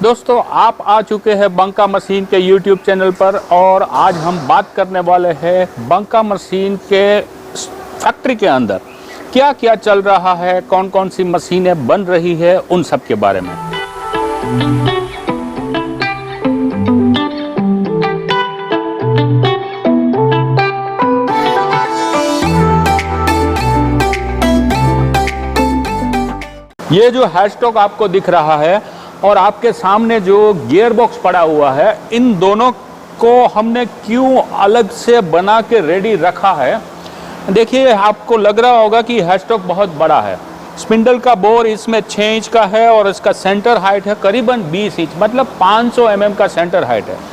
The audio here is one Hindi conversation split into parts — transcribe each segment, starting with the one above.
दोस्तों, आप आ चुके हैं बंका मशीन के YouTube चैनल पर और आज हम बात करने वाले हैं बंका मशीन के फैक्ट्री के अंदर क्या क्या चल रहा है, कौन कौन सी मशीनें बन रही है, उन सब के बारे में। ये जो हैशटॉग आपको दिख रहा है और आपके सामने जो गियर बॉक्स पड़ा हुआ है, इन दोनों को हमने क्यों अलग से बना के रेडी रखा है। देखिए, आपको लग रहा होगा कि हैशटॉग बहुत बड़ा है। स्पिंडल का बोर इसमें 6 इंच का है और इसका सेंटर हाइट है करीबन 20 इंच, मतलब 500 mm का सेंटर हाइट है।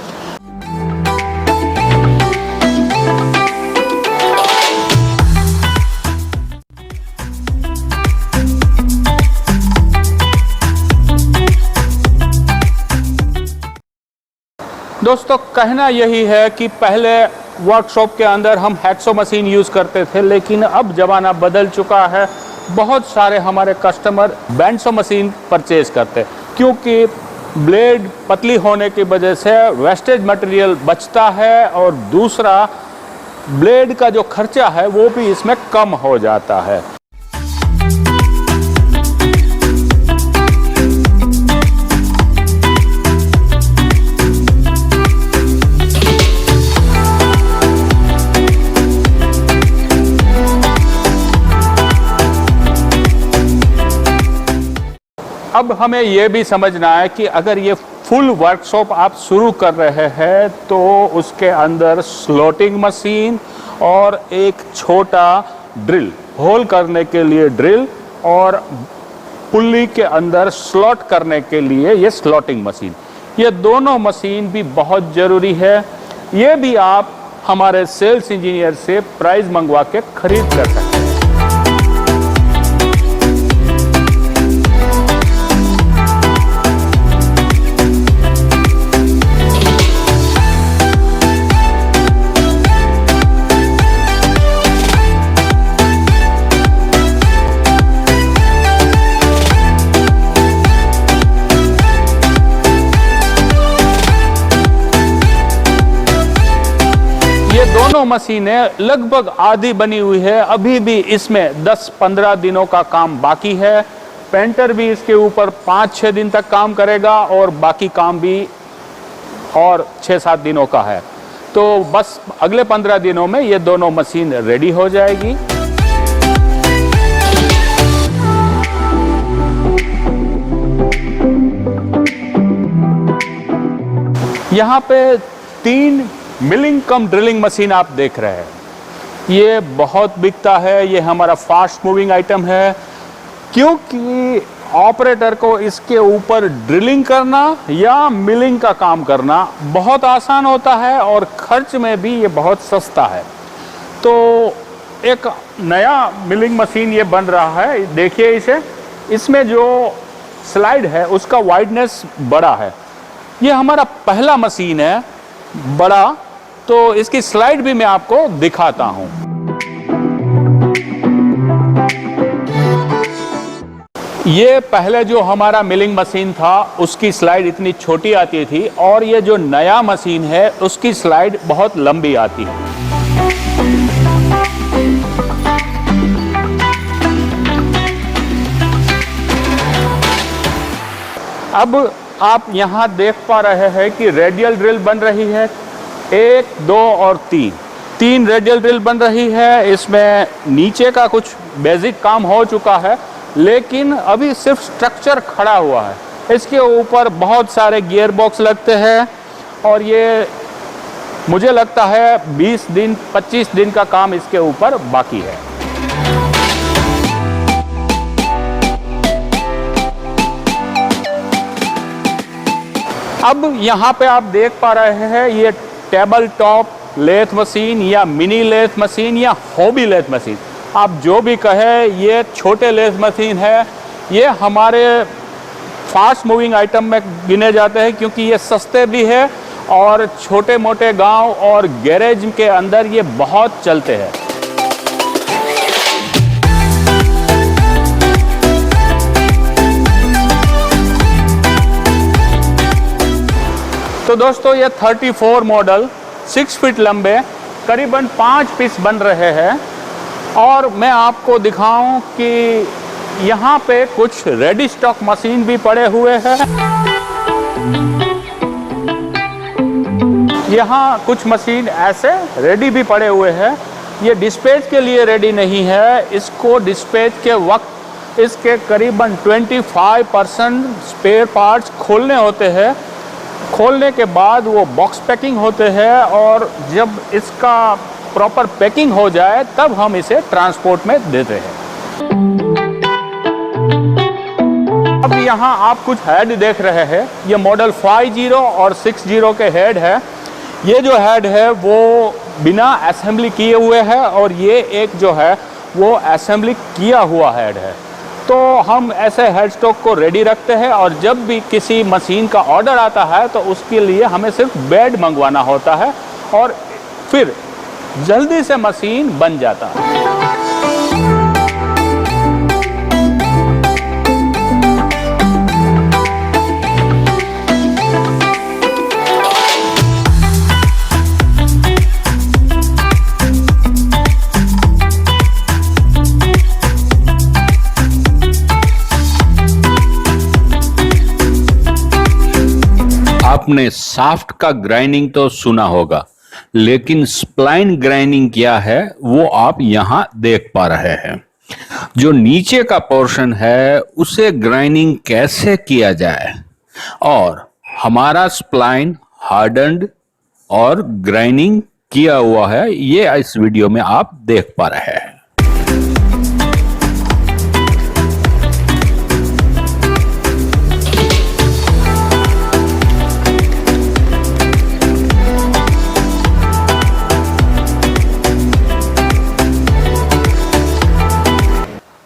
दोस्तों, कहना यही है कि पहले वर्कशॉप के अंदर हम हैक्सो मशीन यूज़ करते थे, लेकिन अब ज़माना बदल चुका है। बहुत सारे हमारे कस्टमर बैंडसो मशीन परचेज़ करते हैं, क्योंकि ब्लेड पतली होने की वजह से वेस्टेज मटेरियल बचता है और दूसरा ब्लेड का जो खर्चा है वो भी इसमें कम हो जाता है। अब हमें यह भी समझना है कि अगर ये फुल वर्कशॉप आप शुरू कर रहे हैं तो उसके अंदर स्लॉटिंग मशीन और एक छोटा ड्रिल, होल करने के लिए ड्रिल और पुल्ली के अंदर स्लॉट करने के लिए ये स्लॉटिंग मशीन, ये दोनों मशीन भी बहुत ज़रूरी है। ये भी आप हमारे सेल्स इंजीनियर से प्राइस मंगवा के खरीद कर सकते हैं। दोनों मशीनें लगभग आधी बनी हुई है, अभी भी इसमें 10-15 दिनों का काम बाकी है। पेंटर भी इसके ऊपर 5-6 दिन तक काम करेगा और बाकी काम भी और 6-7 दिनों का है। तो बस अगले 15 दिनों में ये दोनों मशीन रेडी हो जाएगी। यहाँ पे 3 मिलिंग कम ड्रिलिंग मशीन आप देख रहे हैं। ये बहुत बिकता है, ये हमारा फास्ट मूविंग आइटम है, क्योंकि ऑपरेटर को इसके ऊपर ड्रिलिंग करना या मिलिंग का काम करना बहुत आसान होता है और खर्च में भी ये बहुत सस्ता है। तो एक नया मिलिंग मशीन ये बन रहा है, देखिए इसे, इसमें जो स्लाइड है उसका वाइडनेस बड़ा है। ये हमारा पहला मशीन है बड़ा, तो इसकी स्लाइड भी मैं आपको दिखाता हूं। ये पहले जो हमारा मिलिंग मशीन था उसकी स्लाइड इतनी छोटी आती थी और ये जो नया मशीन है उसकी स्लाइड बहुत लंबी आती है। अब आप यहां देख पा रहे हैं कि रेडियल ड्रिल बन रही है, 1, 2 और 3 रेडियल ड्रिल बन रही है। इसमें नीचे का कुछ बेसिक काम हो चुका है, लेकिन अभी सिर्फ स्ट्रक्चर खड़ा हुआ है। इसके ऊपर बहुत सारे गियर बॉक्स लगते हैं और ये मुझे लगता है 20 दिन 25 दिन का काम इसके ऊपर बाकी है। अब यहाँ पे आप देख पा रहे हैं ये टेबल टॉप लेथ मशीन या मिनी लेथ मशीन या हॉबी लेथ मशीन, आप जो भी कहें, ये छोटे लेथ मशीन है। ये हमारे फास्ट मूविंग आइटम में गिने जाते हैं क्योंकि ये सस्ते भी है और छोटे मोटे गांव और गैरेज के अंदर ये बहुत चलते हैं। तो दोस्तों ये 34 मॉडल 6 फीट लंबे करीबन 5 पीस बन रहे हैं। और मैं आपको दिखाऊं कि यहाँ पे कुछ रेडी स्टॉक मशीन भी पड़े हुए हैं। यहाँ कुछ मशीन ऐसे रेडी भी पड़े हुए हैं। ये डिस्पैच के लिए रेडी नहीं है, इसको डिस्पैच के वक्त इसके करीबन 25% स्पेयर पार्ट्स खोलने होते हैं। खोलने के बाद वो बॉक्स पैकिंग होते हैं और जब इसका प्रॉपर पैकिंग हो जाए तब हम इसे ट्रांसपोर्ट में देते हैं। अब यहाँ आप कुछ हेड देख रहे हैं, ये मॉडल 50 और 60 के हेड है। ये जो हेड है वो बिना असेंबली किए हुए है और ये एक जो है वो असेंबली किया हुआ हेड है। तो हम ऐसे हेड स्टॉक को रेडी रखते हैं और जब भी किसी मशीन का ऑर्डर आता है तो उसके लिए हमें सिर्फ बेड मंगवाना होता है और फिर जल्दी से मशीन बन जाता है। आपने शाफ्ट का ग्राइंडिंग तो सुना होगा, लेकिन स्प्लाइन ग्राइंडिंग क्या है वो आप यहां देख पा रहे हैं। जो नीचे का पोर्शन है उसे ग्राइंडिंग कैसे किया जाए और हमारा स्प्लाइन हार्डन्ड और ग्राइंडिंग किया हुआ है, ये इस वीडियो में आप देख पा रहे हैं।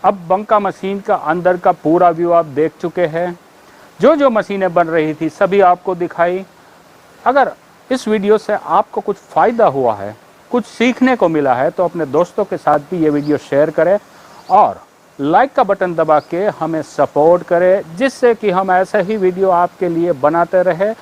अब बंका मशीन का अंदर का पूरा व्यू आप देख चुके हैं। जो मशीनें बन रही थी सभी आपको दिखाई। अगर इस वीडियो से आपको कुछ फ़ायदा हुआ है, कुछ सीखने को मिला है, तो अपने दोस्तों के साथ भी ये वीडियो शेयर करें और लाइक का बटन दबा के हमें सपोर्ट करें, जिससे कि हम ऐसे ही वीडियो आपके लिए बनाते रहें।